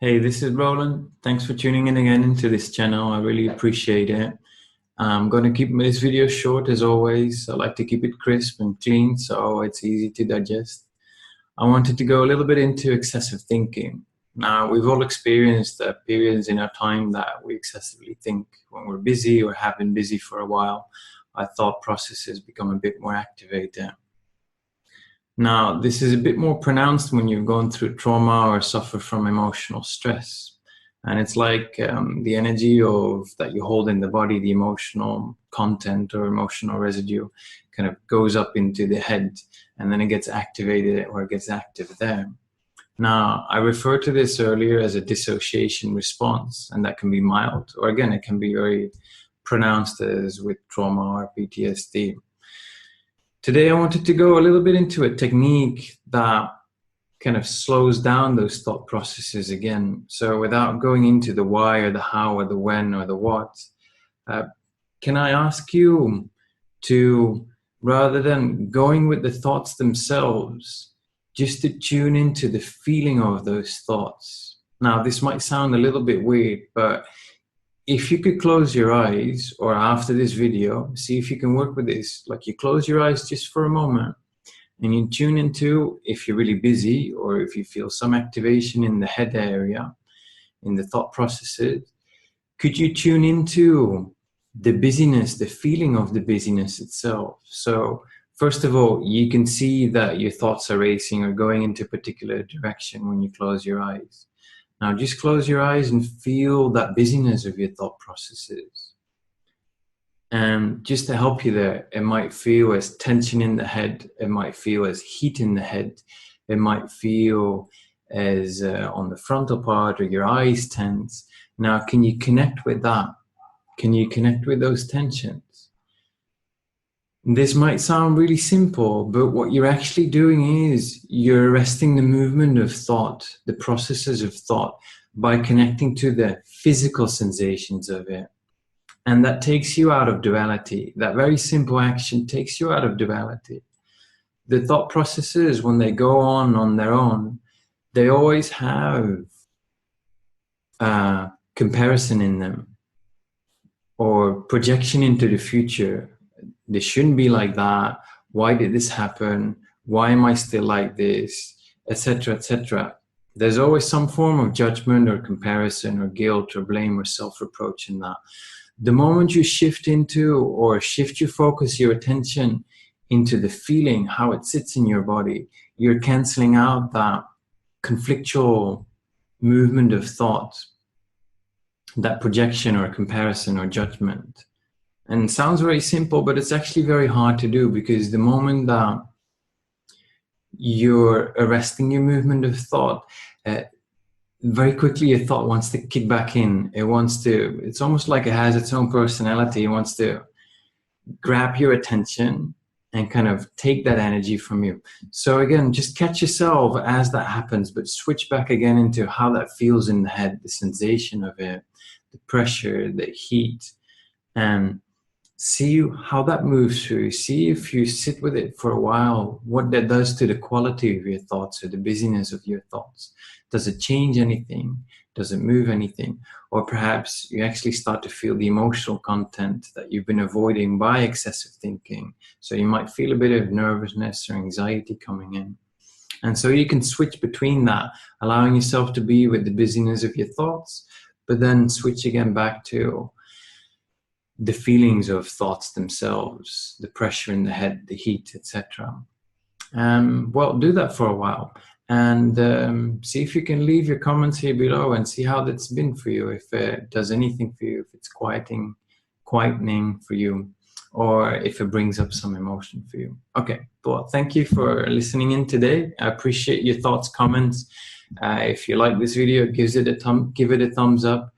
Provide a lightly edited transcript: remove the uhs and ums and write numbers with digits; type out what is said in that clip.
Hey, this is Roland. Thanks for tuning in again into this channel. I really appreciate it. I'm going to keep this video short as always. I like to keep it crisp and clean so it's easy to digest. I wanted to go a little bit into excessive thinking. Now, we've all experienced periods in our time that we excessively think. When we're busy or have been busy for a while, our thought processes become a bit more activated. Now, this is a bit more pronounced when you've gone through trauma or suffer from emotional stress. And it's like the energy that you hold in the body, the emotional content or emotional residue kind of goes up into the head and then it gets activated or it gets active there. Now, I referred to this earlier as a dissociation response, and that can be mild, or again, it can be very pronounced as with trauma or PTSD. Today, I wanted to go a little bit into a technique that kind of slows down those thought processes again. So without going into the why or the how or the when or the what, can I ask you to, rather than going with the thoughts themselves, just to tune into the feeling of those thoughts. Now, this might sound a little bit weird, but if you could close your eyes, or after this video, see if you can work with this. Like, you close your eyes just for a moment and you tune into, if you're really busy or if you feel some activation in the head area, in the thought processes, could you tune into the busyness, the feeling of the busyness itself? So first of all, you can see that your thoughts are racing or going into a particular direction when you close your eyes. Now just close your eyes and feel that busyness of your thought processes. And just to help you there, it might feel as tension in the head, it might feel as heat in the head, it might feel as on the frontal part, or your eyes tense. Now, can you connect with that? Can you connect with those tensions? This might sound really simple, but what you're actually doing is you're arresting the movement of thought, the processes of thought, by connecting to the physical sensations of it. And that takes you out of duality. That very simple action takes you out of duality. The thought processes, when they go on their own, they always have comparison in them or projection into the future. This shouldn't be like that. Why did this happen? Why am I still like this? Etc., etc. There's always some form of judgment or comparison or guilt or blame or self-reproach in that. The moment you shift into or shift your focus, your attention into the feeling, how it sits in your body, you're canceling out that conflictual movement of thought, that projection or comparison or judgment. And it sounds very simple, but it's actually very hard to do, because the moment that you're arresting your movement of thought, very quickly your thought wants to kick back in. It's almost like it has its own personality. It wants to grab your attention and kind of take that energy from you. So again, just catch yourself as that happens, but switch back again into how that feels in the head, the sensation of it, the pressure, the heat, and see how that moves through. See if you sit with it for a while, what that does to the quality of your thoughts or the busyness of your thoughts. Does it change anything? Does it move anything? Or perhaps you actually start to feel the emotional content that you've been avoiding by excessive thinking. So you might feel a bit of nervousness or anxiety coming in. And so you can switch between that, allowing yourself to be with the busyness of your thoughts, but then switch again back to the feelings of thoughts themselves, the pressure in the head, the heat, etc. Well, do that for a while and see if you can leave your comments here below and see how that's been for you, if it does anything for you, if it's quietening for you, or if it brings up some emotion for you. Okay, well, thank you for listening in today. I appreciate your thoughts, comments. If you like this video, give it a thumbs up.